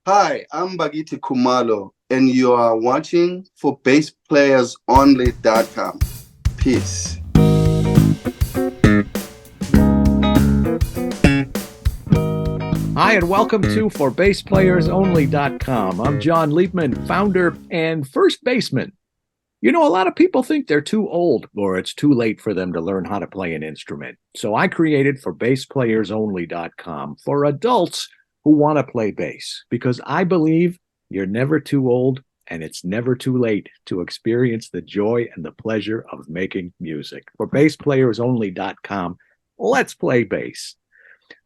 Hi, I'm Bakithi Kumalo, and you are watching for bassplayersonly.com. Peace. Hi, and welcome to ForBassPlayersOnly.com. I'm John Liebman, founder and first baseman. You know, a lot of people think they're too old or it's too late for them to learn how to play an instrument. So I created ForBassPlayersOnly.com for adults who want to play bass because I believe you're never too old and it's never too late to experience the joy and the pleasure of making music. ForBassPlayersOnly.com. Let's play bass.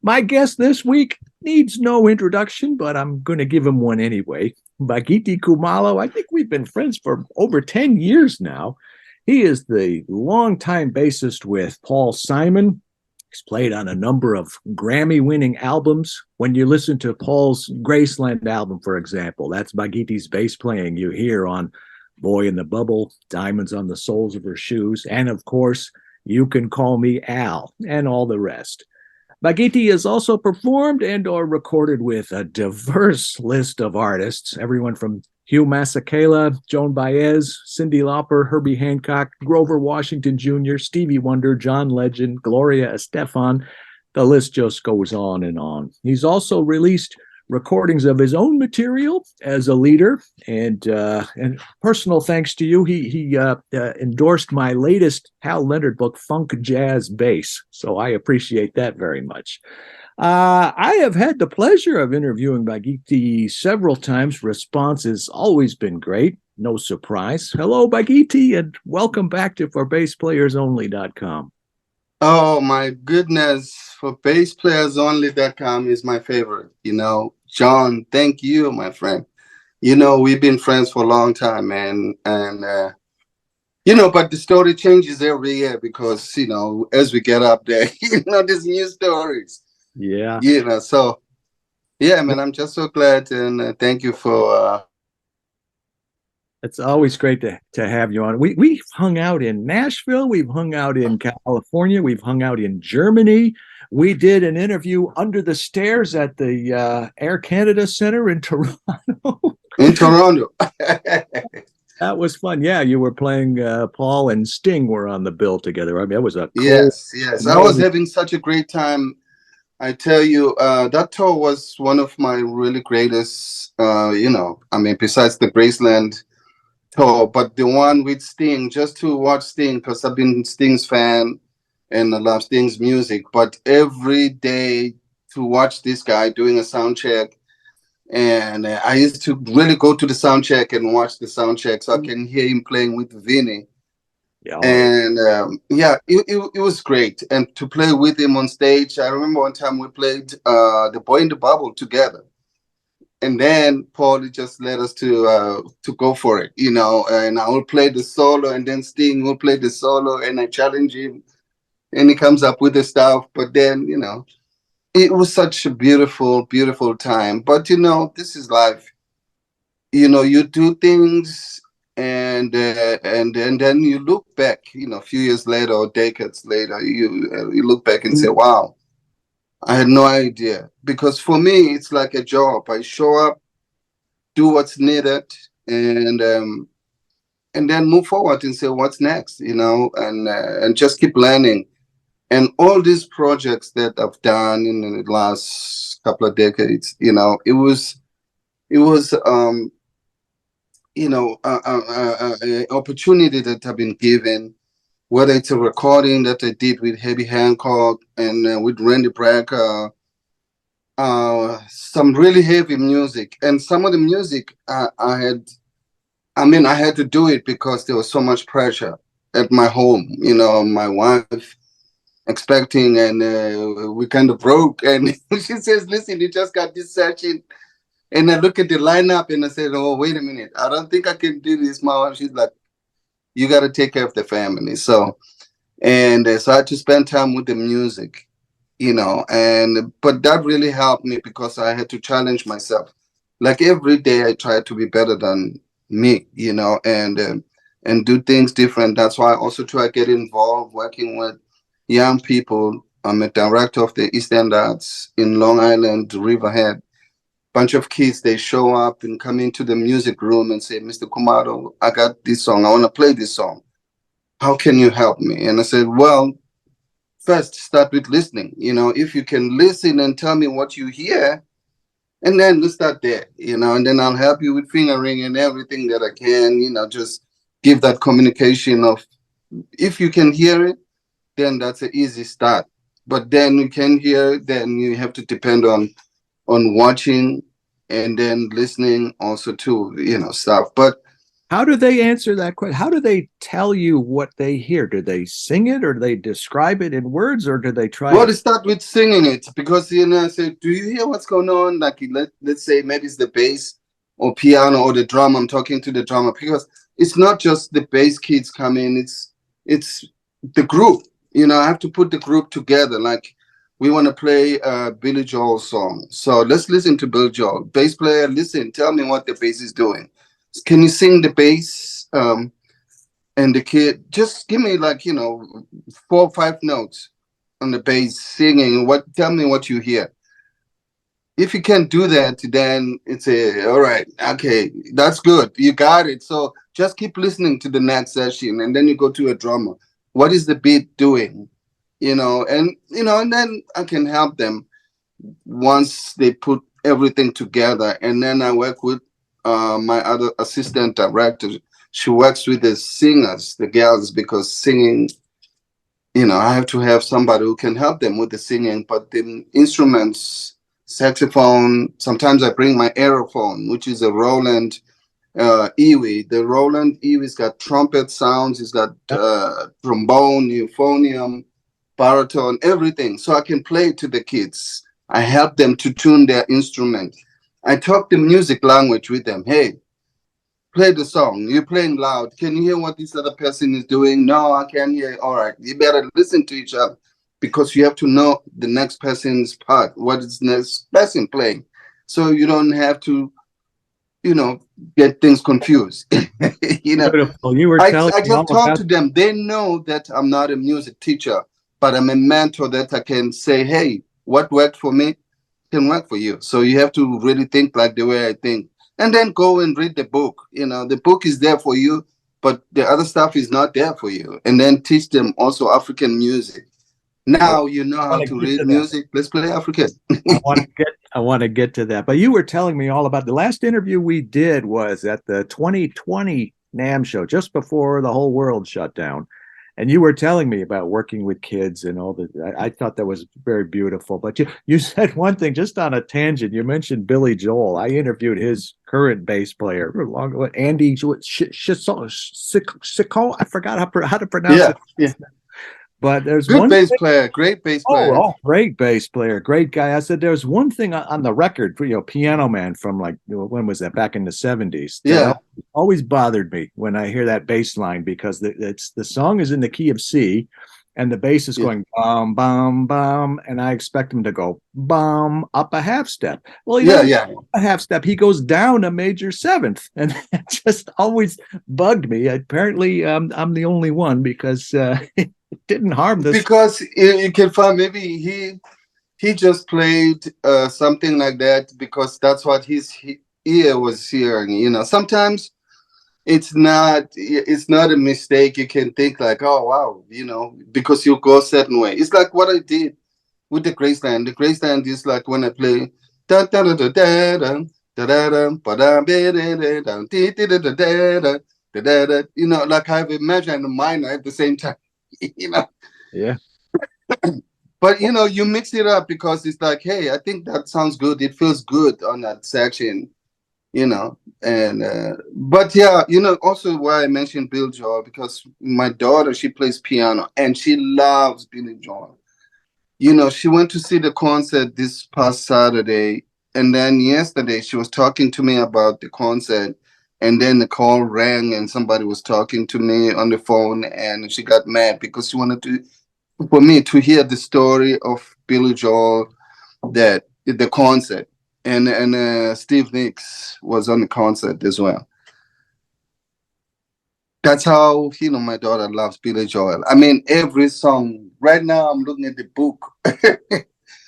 My guest this week needs no introduction, but I'm going to give him one anyway. Bakithi Kumalo, I think we've been friends for over 10 years now. He is the longtime bassist with Paul Simon. He's played on a number of Grammy-winning albums. When you listen to Paul's Graceland album, for example, that's Bakithi's bass playing you hear on Boy in the Bubble, Diamonds on the Soles of Her Shoes, and of course, You Can Call Me Al, and all the rest. Bakithi has also performed and or recorded with a diverse list of artists, everyone from Hugh Masekela, Joan Baez, Cyndi Lauper, Herbie Hancock, Grover Washington Jr., Stevie Wonder, John Legend, Gloria Estefan. The list just goes on and on. He's also released recordings of his own material as a leader, and personal thanks to you, he endorsed my latest Hal Leonard book, Funk Jazz Bass. So I appreciate that very much. I have had the pleasure of interviewing Bakithi several times. Response has always been great. No surprise. Hello, Bakithi, and welcome back to ForBassPlayersOnly.com. Oh my goodness, for bassplayersonly.com is my favorite. John, thank you, my friend. We've been friends for a long time, man. And but the story changes every year because, as we get up there, there's new stories. Yeah. So yeah, man, I'm just so glad and thank you for. It's always great to have you on. We've hung out in Nashville, we've hung out in California, we've hung out in Germany. We did an interview under the stairs at the Air Canada Center in Toronto. In Toronto. That was fun. Yeah, you were playing. Paul and Sting were on the bill together. I mean, it was a cool. Yes. I was having such a great time. I tell you, that tour was one of my really greatest. Besides the Graceland tour, but the one with Sting, just to watch Sting, because I've been Sting's fan and I love Sting's music. But every day to watch this guy doing a sound check, and I used to really go to the sound check and watch the sound check so I can hear him playing with Vinny. Yeah. And it was great. And to play with him on stage, I remember one time we played The Boy in the Bubble together. And then Paul just led us to go for it, and I will play the solo, and then Sting will play the solo, and I challenge him, and he comes up with the stuff. But then, it was such a beautiful, beautiful time. But this is life. You do things, and then you look back, a few years later or decades later, you look back and say, "Wow, I had no idea." Because for me, it's like a job. I show up, do what's needed, and then move forward and say what's next, and just keep learning. And all these projects that I've done in the last couple of decades, it was opportunity that I've been given, whether it's a recording that I did with Herbie Hancock and with Randy Bragg, some really heavy music, and some of the music I had to do it because there was so much pressure at my home. My wife expecting, and we kind of broke, and she says, "Listen, you just got this session." And I look at the lineup and I said, "Oh, wait a minute. I don't think I can do this." My wife, she's like, "You got to take care of the family." So I had to spend time with the music, but that really helped me because I had to challenge myself. Like every day I try to be better than me, and do things different. That's why I also try to get involved working with young people. I'm a director of the East End Arts in Long Island, Riverhead. bunch of kids, they show up and come into the music room and say, Mr. Kumalo, I got this song. I want to play this song. How can you help me? And I said, well, first start with listening. If you can listen and tell me what you hear, and then let's start there, and then I'll help you with fingering and everything that I can, just give that communication of, if you can hear it, then that's an easy start. But then you can hear, then you have to depend on watching and then listening also to, stuff. But how do they answer that question? How do they tell you what they hear? Do they sing it, or do they describe it in words, or do they try well, to to start with singing it, because I say, do you hear what's going on? Like, let's say maybe it's the bass or piano or the drum. I'm talking to the drummer, because it's not just the bass kids come in. It's the group. I have to put the group together. Like, we want to play a Billy Joel song, so let's listen to Billy Joel. Bass player, listen. Tell me what the bass is doing. Can you sing the bass? And the kid, just give me, like, 4 or 5 notes on the bass singing. Tell me what you hear. If you can't do that, then it's all right, okay, that's good, you got it. So just keep listening to the next session, and then you go to a drummer. What is the beat doing? And then I can help them once they put everything together. And then I work with my other assistant director. She works with the singers, the girls, because singing, I have to have somebody who can help them with the singing. But the instruments, saxophone, sometimes I bring my aerophone, which is a Roland Ewe. The Roland Ewe's got trumpet sounds, it's got trombone, euphonium, baritone, everything. So I can play to the kids. I help them to tune their instrument. I talk the music language with them. Hey, play the song. You're playing loud. Can you hear what this other person is doing? No, I can't hear. All right. You better listen to each other, because you have to know the next person's part. What is the next person playing? So you don't have to, get things confused. Beautiful. You were I telling me just all talk about to them. They know that I'm not a music teacher, but I'm a mentor that I can say, hey, what worked for me can work for you. So you have to really think like the way I think. And then go and read the book. The book is there for you, but the other stuff is not there for you. And then teach them also African music. I Now you know how want to to get read to that. music. Let's play African. I want to get to that. But you were telling me all about the last interview we did was at the 2020 NAM show, just before the whole world shut down. And you were telling me about working with kids and all that. I thought that was very beautiful. But you said one thing just on a tangent. You mentioned Billy Joel. I interviewed his current bass player, Andy Sicko. I forgot how to pronounce Yeah, it. yeah. But there's Good one bass thing. player, great bass Oh, player. oh, great bass player, great guy. I said there's one thing on the record, Piano Man from, like, when was that? Back in the 70s. That Yeah, always bothered me when I hear that bass line, because the song is in the key of C, and the bass is yeah, going bum bum bum, and I expect him to go bum up a half step. Well, he yeah, doesn't yeah. go up a half step. He goes down a major seventh, and it just always bugged me. Apparently, I'm the only one, because it didn't harm this. Because you can find, maybe he just played something like that because that's what his ear was hearing. Sometimes it's not a mistake. You can think like, oh wow, because you go a certain way. It's like what I did with the Graceland. The Graceland is like when I play da da da da da da da da da ba da ba da da da da da da da da da da. Like I have a major and a minor at the same time. you know Yeah. But you mix it up because it's like, hey, I think that sounds good. It feels good on that section, And but yeah, also why I mentioned Bill Joel, because my daughter, she plays piano and she loves Billy Joel. She went to see the concert this past Saturday, and then yesterday she was talking to me about the concert, and then the call rang and somebody was talking to me on the phone, and she got mad because she wanted for me to hear the story of Billy Joel, that the concert, and Steve Nicks was on the concert as well. That's how my daughter loves Billy Joel. I mean, every song. Right now, I'm looking at the book.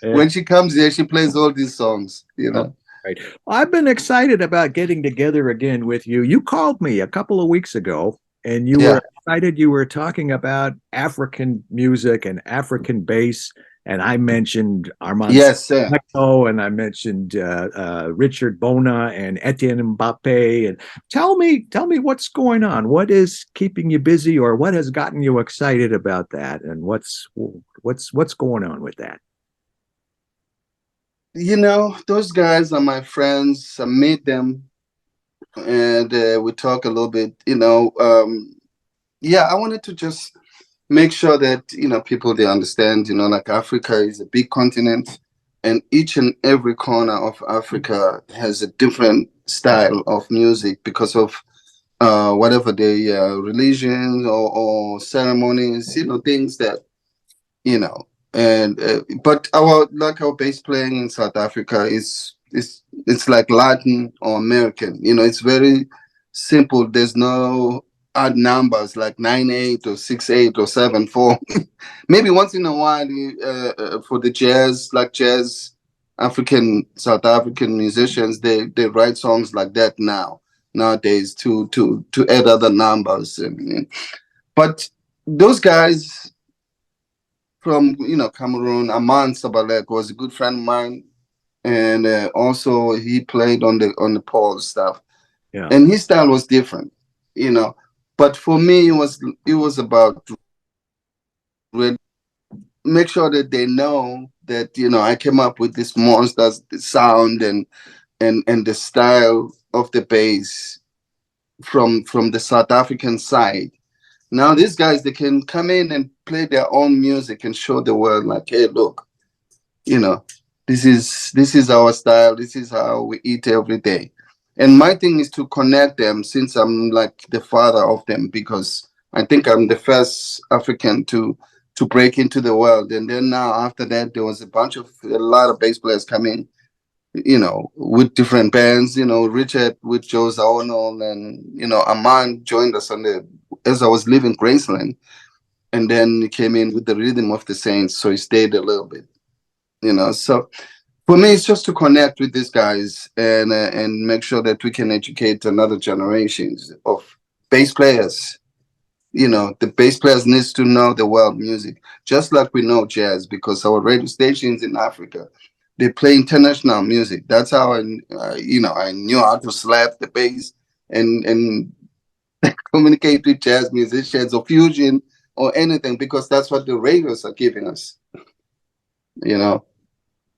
Yeah. When she comes here, she plays all these songs. Right. Well, I've been excited about getting together again with you. You called me a couple of weeks ago and you were Yeah. excited. You were talking about African music and African bass. And I mentioned Armand Yes, sir. Sabal-Lecco and I mentioned Richard Bona and Étienne M'Bappé. And tell me what's going on. What is keeping you busy or what has gotten you excited about that? And what's going on with that? Those guys are my friends. I meet them and we talk a little bit. Yeah, I wanted to just make sure that people they understand. Like Africa is a big continent, and each and every corner of Africa has a different style of music because of whatever the religions or ceremonies. Things that you know and but our bass playing in South Africa is it's like Latin or American. It's very simple. There's no odd numbers like 9/8 or 6/8 or 7/4. Maybe once in a while for the jazz, like jazz African South African musicians, they write songs like that nowadays to add other numbers. But those guys from Cameroon, Armand Sabal-Lecco was a good friend of mine, and also he played on the Paul stuff, Yeah. and his style was different, you know. But for me, it was about really make sure that they know that I came up with this monsters the sound and the style of the bass from the South African side. Now these guys they can come in and play their own music and show the world like, hey, look, you know this is our style, this is how we eat every day. And my thing is to connect them, since I'm like the father of them, because I think I'm the first African to break into the world. And then now after that there was a lot of bass players coming, with different bands. Richard with Joe Zawinul, and Armand joined us on the as I was leaving Graceland, and then he came in with the rhythm of the Saints, so he stayed a little bit. So for me, it's just to connect with these guys and make sure that we can educate another generations of bass players. The bass players needs to know the world music, just like we know jazz, because our radio stations in Africa, they play international music. That's how I knew how to slap the bass and communicate with jazz musicians or fusion or anything, because that's what the radios are giving us. You know.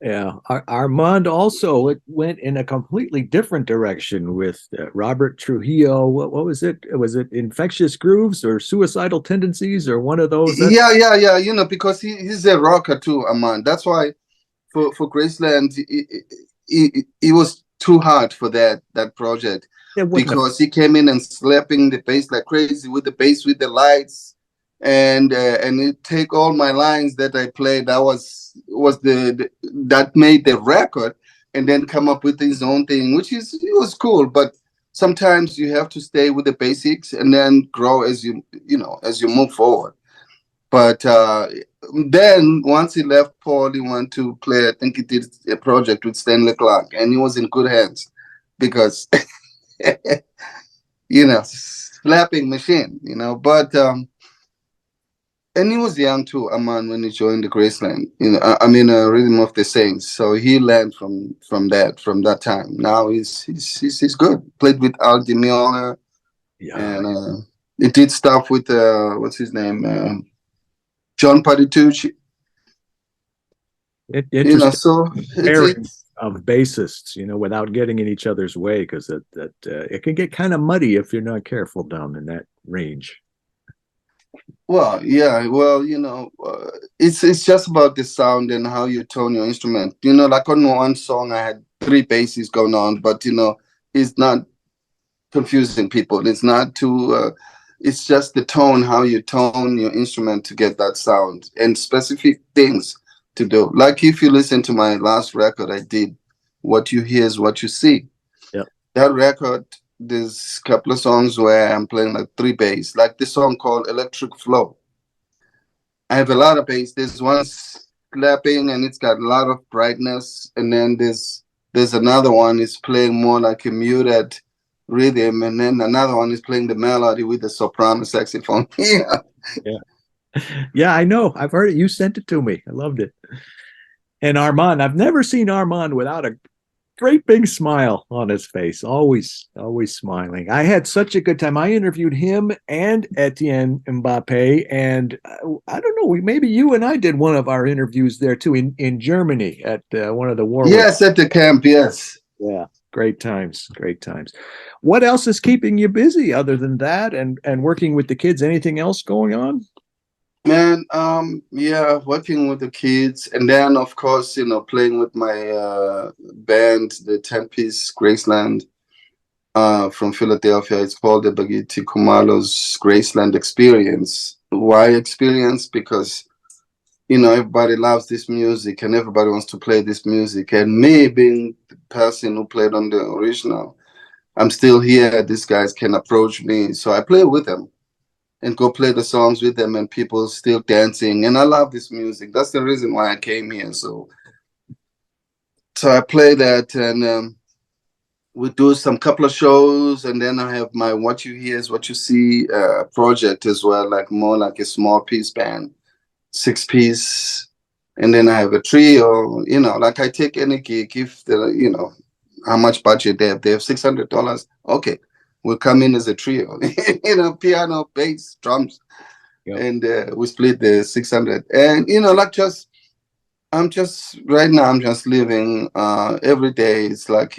Yeah, Armand also went in a completely different direction with Robert Trujillo. What was it? Was it Infectious Grooves or Suicidal Tendencies or one of those? That Yeah. Because he's a rocker too, Aman. That's why for Graceland, it was too hard for that project, it wouldn't have. because he came in and slapping the bass like crazy with the bass with the lights, and it take all my lines that I played. That was that made the record, and then come up with his own thing, which is it was cool. But sometimes you have to stay with the basics and then grow as you move forward. But then once he left Paul, he went to play. I think he did a project with Stanley Clark, and he was in good hands, because slapping machine. But and he was young too, Aman, when he joined the Graceland. I mean, Rhythm of the Saints. So he learned from that time. Now he's good. Played with Al Di Meola, Yeah, and he did stuff with what's his name, John Patitucci. interesting So pairing it's of bassists, without getting in each other's way, because it can get kind of muddy if you're not careful down in that range. well, yeah, well, it's just about the sound and how you tone your instrument. Like on one song, I had three basses going on, but it's not confusing people. It's not too. It's just the tone, how you tone your instrument to get that sound, and specific things to do. Like if you listen to my last record I did, "What You Hear Is What You See." Yep. That record, there's a couple of songs where I'm playing like three bass, like this song called "Electric Flow." I have a lot of bass. There's one clapping and it's got a lot of brightness, and then there's There's another one is playing more like a muted rhythm, and then another one is playing the melody with the soprano saxophone. Yeah. Yeah, I know. I've heard it. You sent it to me. I loved it. And Armand, I've never seen Armand without a great big smile on his face. Always, always smiling. I had such a good time. I interviewed him and Étienne M'Bappé, and I don't know, maybe you and I did one of our interviews there too in Germany at one of the Warwick. Yes, at the camp. Yes. Yeah, great times, great times. What else is keeping you busy other than that and working with the kids? Anything else going on? Man, yeah, working with the kids, and then of course, playing with my band, the 10-piece Graceland from Philadelphia. It's called the Bakithi Kumalo's Graceland Experience. Why experience? Because everybody loves this music and everybody wants to play this music. And me being the person who played on the original, I'm still here. These guys can approach me, so I play with them and go play the songs with them, and people still dancing. And I love this music. That's the reason why I came here. So I play that, and we do some couple of shows, and then I have my What You Hear Is What You See project as well, like more like a small piece band, 6-piece. And then I have a trio, like I take any gig if how much budget they have. They have $600. Okay, we'll come in as a trio, piano, bass, drums, Yep. and we split the 600. And I'm just right now. I'm just living every day. It's like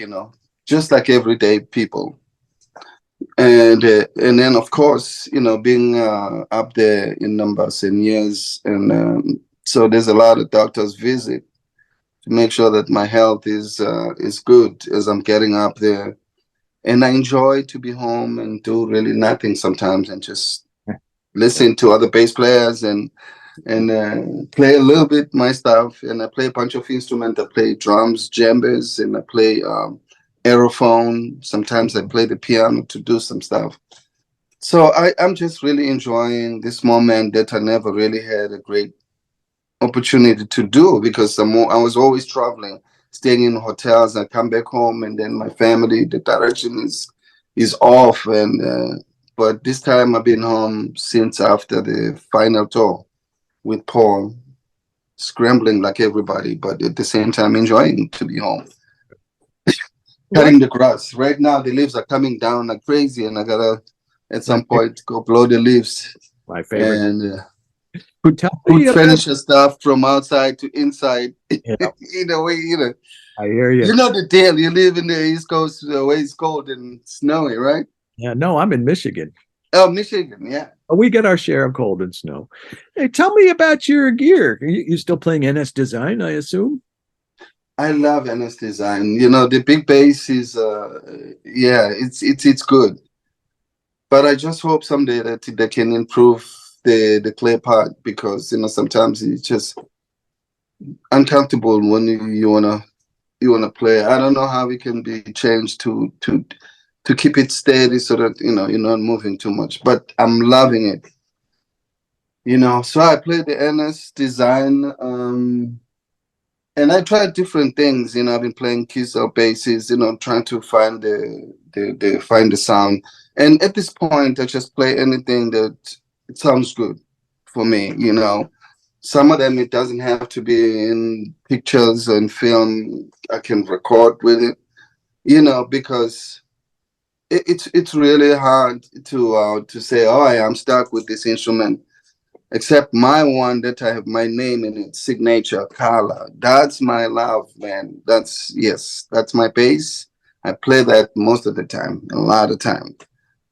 just like everyday people. And then of course being up there in numbers and years, and so there's a lot of doctors visit to make sure that my health is good as I'm getting up there. And I enjoy to be home and do really nothing sometimes and just listen to other bass players and play a little bit my stuff. And I play a bunch of instruments. I play drums, djembes, and I play aerophone. Sometimes I play the piano to do some stuff. So I'm just really enjoying this moment that I never really had a great opportunity to do, because I was always traveling, staying in hotels. I come back home, and then my family, the direction is off. And but this time I've been home since after the final tour with Paul, scrambling like everybody, but at the same time enjoying to be home. Cutting the grass. Right now the leaves are coming down like crazy, and I gotta at some point go blow the leaves. My favorite. And Tell put me about, furniture stuff from outside to inside. yeah, Way. I hear you. You know the deal. You live in the East Coast where it's cold and snowy, right? Yeah, no, I'm in Michigan. Oh, Michigan, yeah. We get our share of cold and snow. Hey, tell me about your gear. You still playing NS Design, I assume? I love NS Design. The big bass is yeah, it's good. But I just hope someday that they can improve the clay part, because sometimes it's just uncomfortable when you wanna play. I don't know how it can be changed to keep it steady so that you're not moving too much. But I'm loving it. So I play the NS Design, and I tried different things. I've been playing keys or basses, trying to find the sound. And at this point, I just play anything that it sounds good for me. Some of them it doesn't have to be in pictures and film. I can record with it, because it's really hard to say, oh, I'm stuck with this instrument. Except my one that I have my name in it, signature color. That's my love, man. That's my bass. I play that most of the time, a lot of time.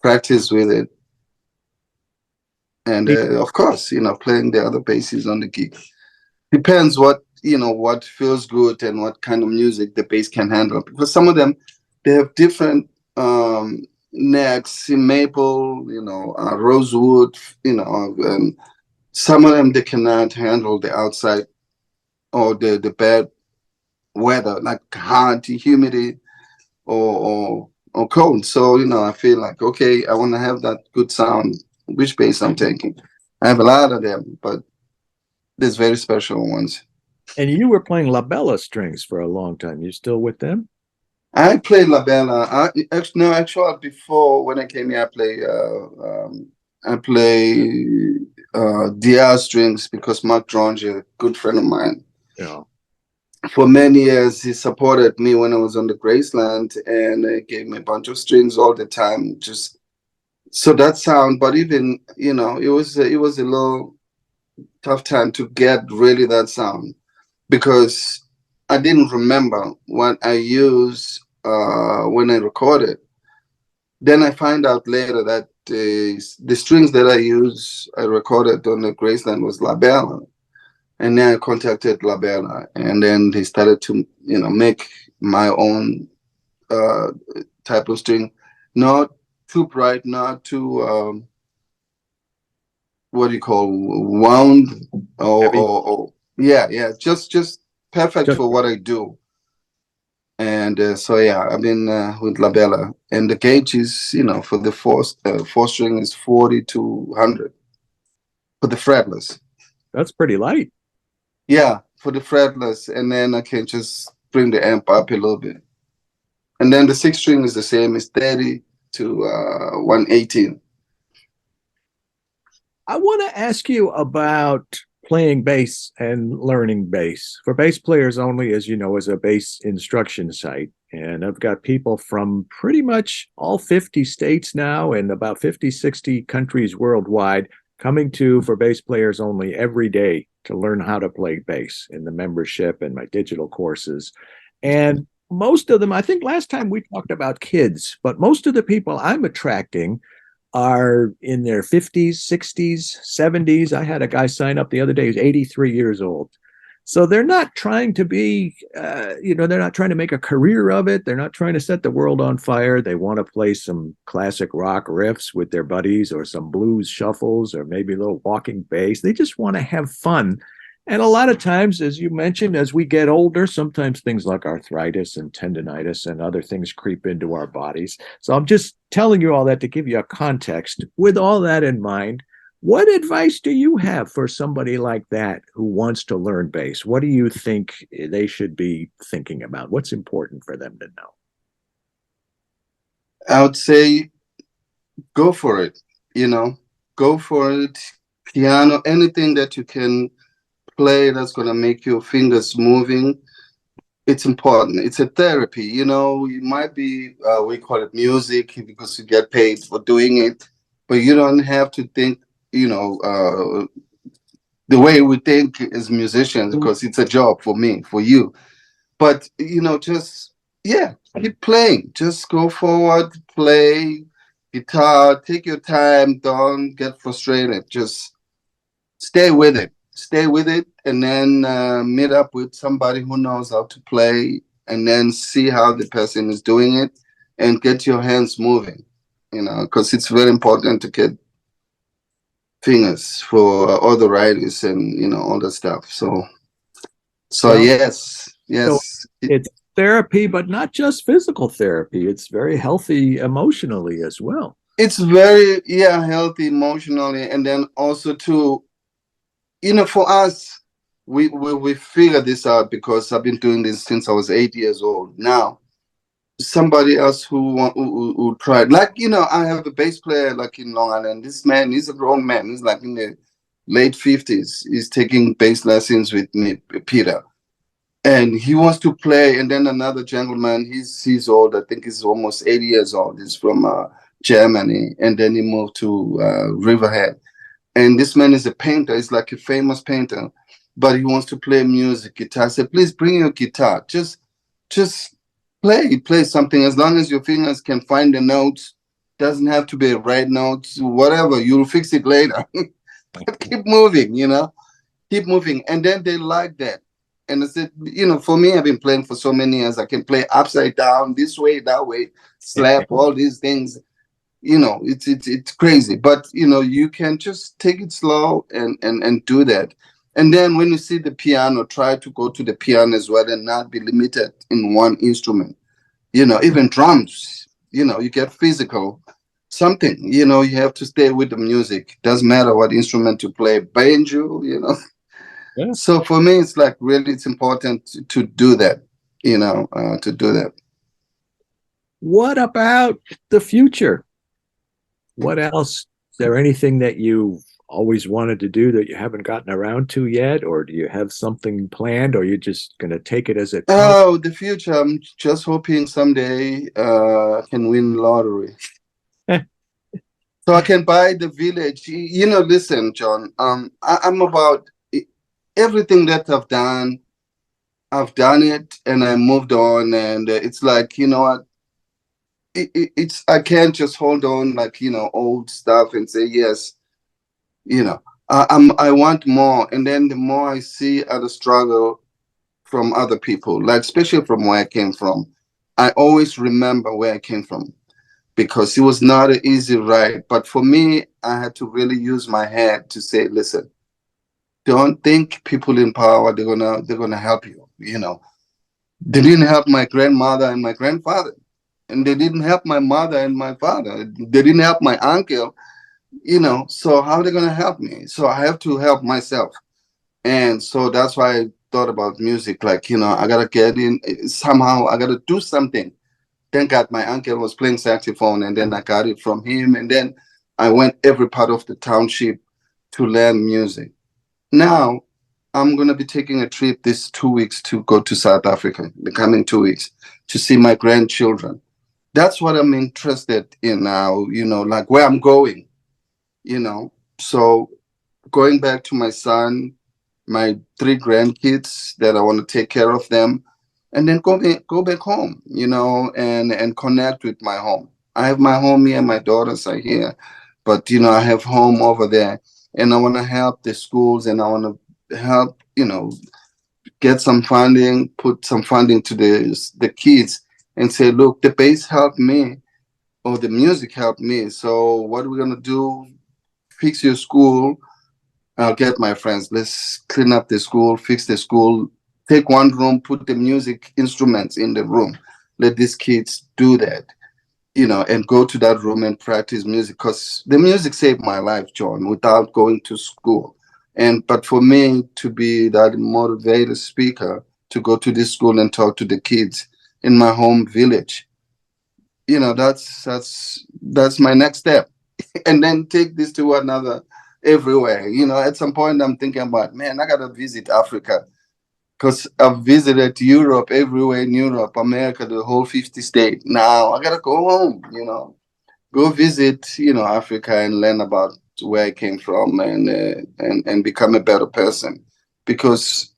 Practice with it, and of course, playing the other basses on the gig. Depends what feels good and what kind of music the bass can handle. Because some of them, they have different necks, in maple, rosewood, and some of them they cannot handle the outside or the bad weather, like hot humidity or cold. So I feel like, okay, I want to have that good sound. Which bass I'm taking? I have a lot of them, but there's very special ones. And you were playing La Bella strings for a long time. You still with them? I played La Bella. Actually, no, actually, before when I came here, I play DR strings because Mark Dronge, a good friend of mine, Yeah. for many years he supported me when I was on the Graceland, and gave me a bunch of strings all the time. Just so that sound, but even it was a little tough time to get really that sound because I didn't remember what I used when I recorded. Then I find out later that the strings that I recorded on the Graceland was La Bella. And then I contacted La Bella, and then they started to, make my own uh, type of string, not too bright, not too what do you call wound, Heavy. or yeah, yeah, just perfect Just for what I do. And so yeah, I've been with La Bella, and the gauge is, for the four string is 40 to 100 for the fretless. that's pretty light. Yeah, for the fretless, and then I can just bring the amp up a little bit. And then the six string is the same, it's 30 to 118. I want to ask you about playing bass and learning bass. For Bass Players Only, as you know, is a bass instruction site. And I've got people from pretty much all 50 states now and about 50, 60 countries worldwide coming to For Bass Players Only every day to learn how to play bass in the membership and my digital courses. And most of them, I think last time we talked about kids, but most of the people I'm attracting are in their 50s, 60s, 70s. I had a guy sign up the other day who's 83 years old. So they're not trying to be, they're not trying to make a career of it. They're not trying to set the world on fire. They want to play some classic rock riffs with their buddies or some blues shuffles or maybe a little walking bass. They just want to have fun. And a lot of times, as you mentioned, as we get older, sometimes things like arthritis and tendonitis and other things creep into our bodies. So I'm just telling you all that to give you a context. With all that in mind, what advice do you have for somebody like that who wants to learn bass? What do you think they should be thinking about? What's important for them to know? I would say go for it, go for it. Piano, anything that you can play that's going to make your fingers moving, it's important. It's a therapy. You might be, we call it music because you get paid for doing it, but you don't have to think, the way we think as musicians because it's a job for me, for you. But, just, yeah, keep playing. Just go forward, play guitar, take your time, don't get frustrated. Just stay with it. Stay with it, and then meet up with somebody who knows how to play, and then see how the person is doing it, and get your hands moving. Because it's very important to get fingers for all the writers and all that stuff. So Well, yes, so yes, it's therapy, but not just physical therapy. It's very healthy emotionally as well. it's very, yeah, healthy emotionally, and then also too, for us, we figured this out because I've been doing this since I was 8 years old. Now, somebody else who tried, like, I have a bass player like in Long Island. This man, he's a grown man. He's like in the late 50s. He's taking bass lessons with me, Peter, and he wants to play. And then another gentleman, he's old. I think he's almost 80 years old. He's from Germany, and then he moved to Riverhead. And this man is a painter. He's like a famous painter, but he wants to play music, guitar. I said, please bring your guitar. Just play something. As long as your fingers can find the notes, doesn't have to be right notes, whatever. You'll fix it later. But keep moving, keep moving. And then they like that. And I said, for me, I've been playing for so many years. I can play upside down, this way, that way, slap, all these things. It's crazy, but you can just take it slow and do that. And then when you see the piano, try to go to the piano as well and not be limited in one instrument. Even drums, you get physical, something, you have to stay with the music. Doesn't matter what instrument you play, banjo, Yeah. So for me, it's like really, it's important to do that, to do that. What about the future? What else? Is there anything that you always wanted to do that you haven't gotten around to yet? Or do you have something planned, or you're just going to take it as it comes? Oh, the future. I'm just hoping someday I can win lottery. So I can buy the village. Listen, John, I'm about everything that I've done it and I moved on. And it's like, what? It's I can't just hold on like, old stuff and say, yes, you know, I want more. And then the more I see other struggle from other people, like especially from where I came from, I always remember where I came from because it was not an easy ride. But for me, I had to really use my head to say, listen, don't think people in power they're gonna help you. They didn't help my grandmother and my grandfather, and they didn't help my mother and my father. They didn't help my uncle. So how are they gonna help me? So I have to help myself. And so that's why I thought about music. Like, I gotta get in somehow. I gotta do something. Thank God my uncle was playing saxophone, and then I got it from him. And then I went every part of the township to learn music. Now I'm gonna be taking a trip this 2 weeks to go to South Africa, the coming 2 weeks, to see my grandchildren. That's what I'm interested in now, like where I'm going, you know. So going back to my son, my three grandkids that I want to take care of them, and then go back home, and connect with my home. I have my home here, my daughters are here, but I have home over there, and I want to help the schools, and I want to help, get some funding, put some funding to the kids, and say, look, the bass helped me, or the music helped me. So what are we gonna do? Fix your school. I'll get my friends. Let's clean up the school, fix the school, take one room, put the music instruments in the room. Let these kids do that, and go to that room and practice music. Because the music saved my life, John, without going to school. But for me to be that motivated speaker to go to this school and talk to the kids in my home village, that's my next step. And then take this to another everywhere. At some point I'm thinking about, man, I gotta visit Africa because I've visited Europe, everywhere in Europe, America, the whole 50 state. Now I gotta go home, go visit, Africa and learn about where I came from and become a better person. Because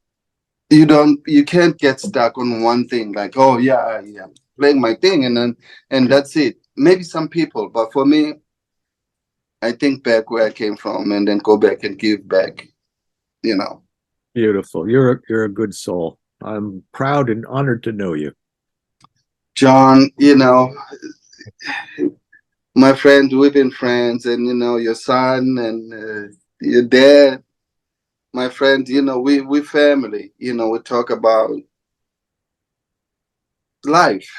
you can't get stuck on one thing like, oh yeah, yeah, playing my thing and that's it. Maybe some people, but for me, I think back where I came from and then go back and give back, you know. Beautiful. You're a good soul. I'm proud and honored to know you. John, my friend, we've been friends, and your son and your dad, my friend, we family. We talk about life.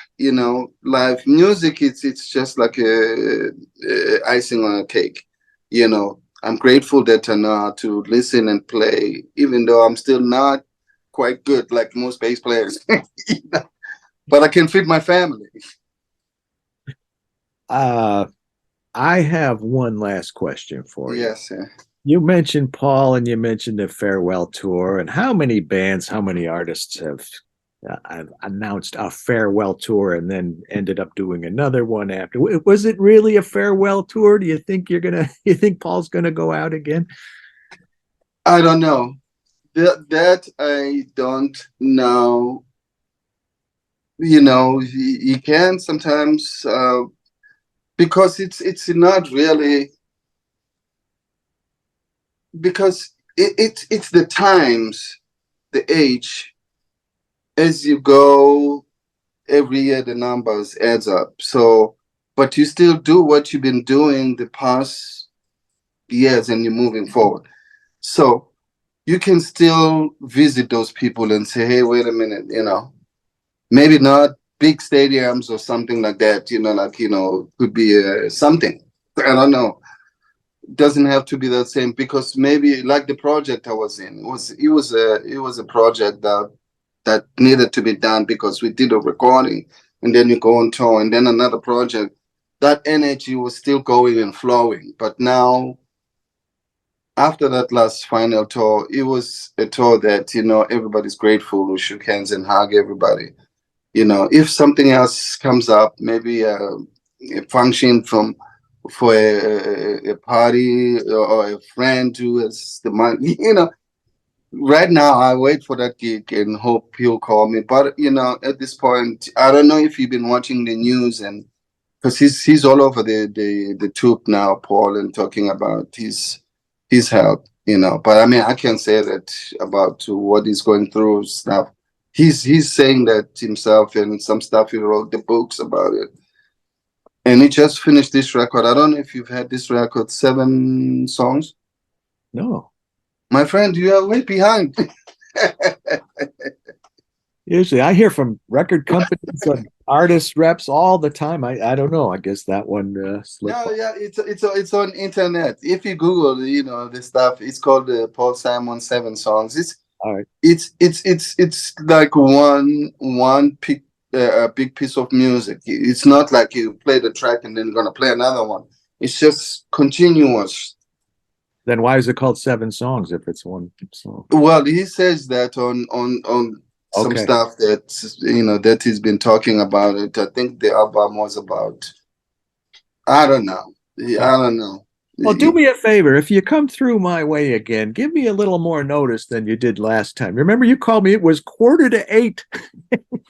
Life. Music. It's just like a icing on a cake. I'm grateful that I know how to listen and play, even though I'm still not quite good like most bass players. But I can feed my family. Uh, I have one last question for you. Yes. Yeah. You mentioned Paul and you mentioned the farewell tour. And how many bands, how many artists have announced a farewell tour and then ended up doing another one after? Was it really a farewell tour? Do you think you think Paul's gonna go out again? I don't know. That I don't know. You can sometimes because it's not really because it's the times, the age. As you go every year, the numbers adds up. So, but you still do what you've been doing the past years, and you're moving forward. So you can still visit those people and say, hey, wait a minute, maybe not big stadiums or something like that, could be something. I don't know. doesn't have to be the same, because maybe like the project I was in, it was a project that needed to be done because we did a recording, and then you go on tour, and then another project. That energy was still going and flowing, but now after that last final tour, it was a tour that everybody's grateful. We shook hands and hug everybody. If something else comes up, maybe a function for a party or a friend who has the money, right now I wait for that gig and hope he'll call me. But at this point, I don't know if you've been watching the news, and because he's all over the tube now, Paul, and talking about his health. But I mean, I can't say that about what he's going through stuff. He's saying that himself, and some stuff he wrote the books about it. And he just finished this record. I don't know if you've had this record, 7 songs. No. My friend, you are way behind. Usually I hear from record companies and artist reps all the time. I don't know. I guess that one slipped. No, yeah, it's on internet. If you Google, the stuff, it's called Paul Simon 7 songs. All right. It's like one big piece of music. It's not like you play the track and then you're gonna play another one. It's just continuous. Then why is it called 7 songs if it's one song? Well, he says that on some Okay. stuff that he's been talking about it. I think the album was about. I don't know. I don't know. Well, do me a favor. If you come through my way again, give me a little more notice than you did last time. Remember, you called me, it was 7:45.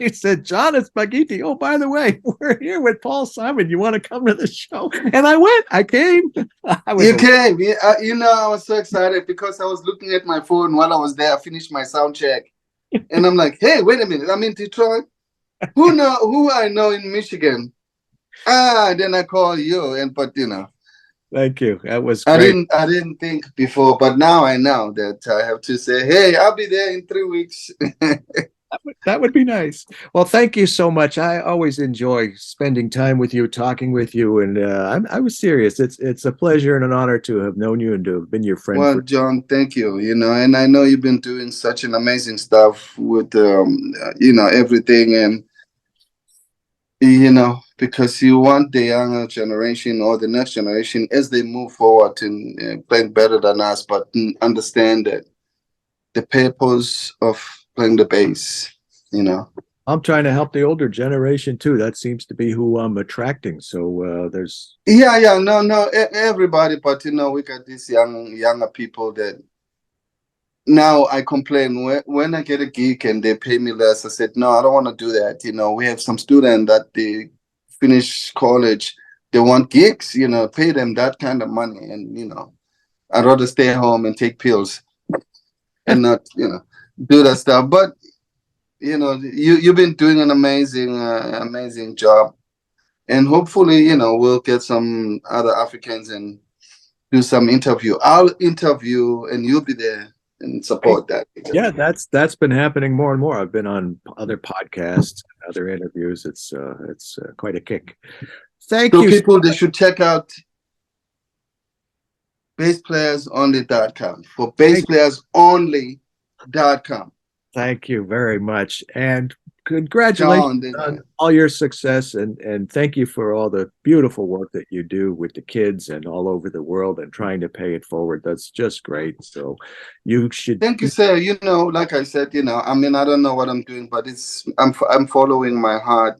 You said, John, it's Bakithi. Oh, by the way, we're here with Paul Simon. You want to come to the show? And I went. I came. You came. I was so excited because I was looking at my phone while I was there. I finished my sound check. And I'm like, hey, wait a minute. I'm in Detroit. Who I know in Michigan? Then I call you, but Thank you. That was great. I didn't think before, but now I know that I have to say, hey, I'll be there in 3 weeks. That would be nice. Well, thank you so much. I always enjoy spending time with you, talking with you, and I was serious. It's a pleasure and an honor to have known you and to have been your friend. Well, John, thank you. And I know you've been doing such an amazing stuff with everything, and because you want the younger generation or the next generation as they move forward and playing better than us, but understand that the purpose of playing the bass. I'm trying to help the older generation too. That seems to be who I'm attracting. So there's no, everybody, but we got these younger people that now I complain when I get a gig and they pay me less. I said, no, I don't want to do that. We have some students that they finish college, they want gigs, pay them that kind of money, and I'd rather stay home and take pills and not do that stuff. But you've been doing an amazing job, and hopefully we'll get some other Africans and do some interview. I'll interview and you'll be there and support that. Yeah, that's been happening more and more. I've been on other podcasts, other interviews. It's quite a kick. Thank you. People, they should check out bassplayersonly.com for bassplayersonly.com. Thank you very much. And congratulations on all your success, and thank you for all the beautiful work that you do with the kids and all over the world and trying to pay it forward. That's just great. So you should. Thank you, sir. Like I said, I mean, I don't know what I'm doing, but I'm following my heart.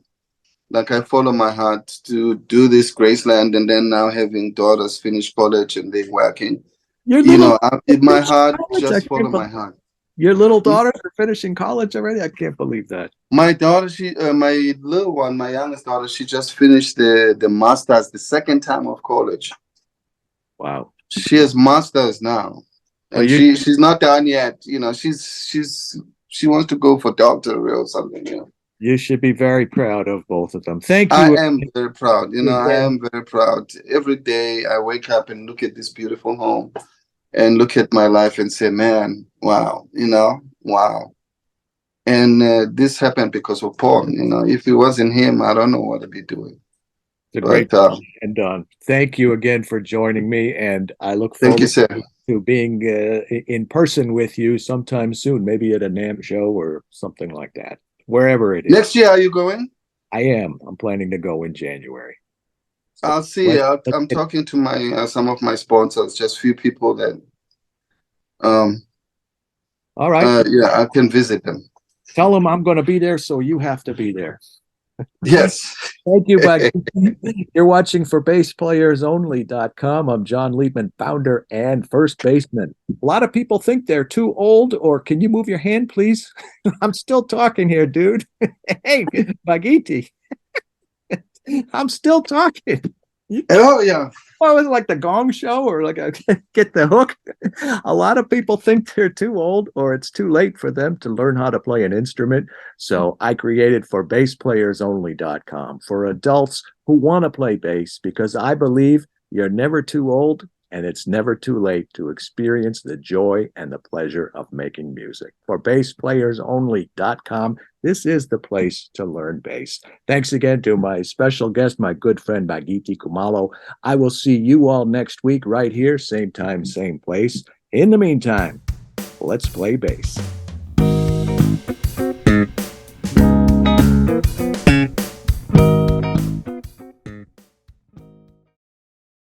Like I follow my heart to do this Graceland, and then now having daughters finish college and they're working. My heart just follow my heart. Your little daughters are finishing college already? I can't believe that. My daughter, my little one, my youngest daughter, she just finished the masters, the second time of college. Wow. She has masters now, and she's not done yet. She wants to go for doctorate or something. You should be very proud of both of them. Thank you. I am very proud. I am very proud. Every day I wake up and look at this beautiful home and look at my life and say, man, wow, wow. And this happened because of Paul. If it wasn't him, I don't know what I'd be doing. It's a great But and thank you again for joining me, and I look thank you, forward sir. to being in person with you sometime soon, maybe at a NAMM show or something like that, wherever it is. Next year, are you going? I am. I'm planning to go in January. So I'll see. I'm talking to my some of my sponsors, just few people that all right. yeah, I can visit them. Tell them I'm going to be there, so you have to be there. Yes. Thank you, Buck. You're watching for bassplayersonly.com. I'm John Liebman, founder and first baseman. A lot of people think they're too old, or can you move your hand, please? I'm still talking here, dude. Hey, Bakithi. I'm still talking. Oh, yeah. What was it, like the Gong Show, or like get the hook? A lot of people think they're too old or it's too late for them to learn how to play an instrument. So I created for bassplayersonly.com for adults who want to play bass, because I believe you're never too old and it's never too late to experience the joy and the pleasure of making music. For bassplayersonly.com, this is the place to learn bass. Thanks again to my special guest, my good friend Bakithi Kumalo. I will see you all next week right here, same time, same place. In the meantime, let's play bass.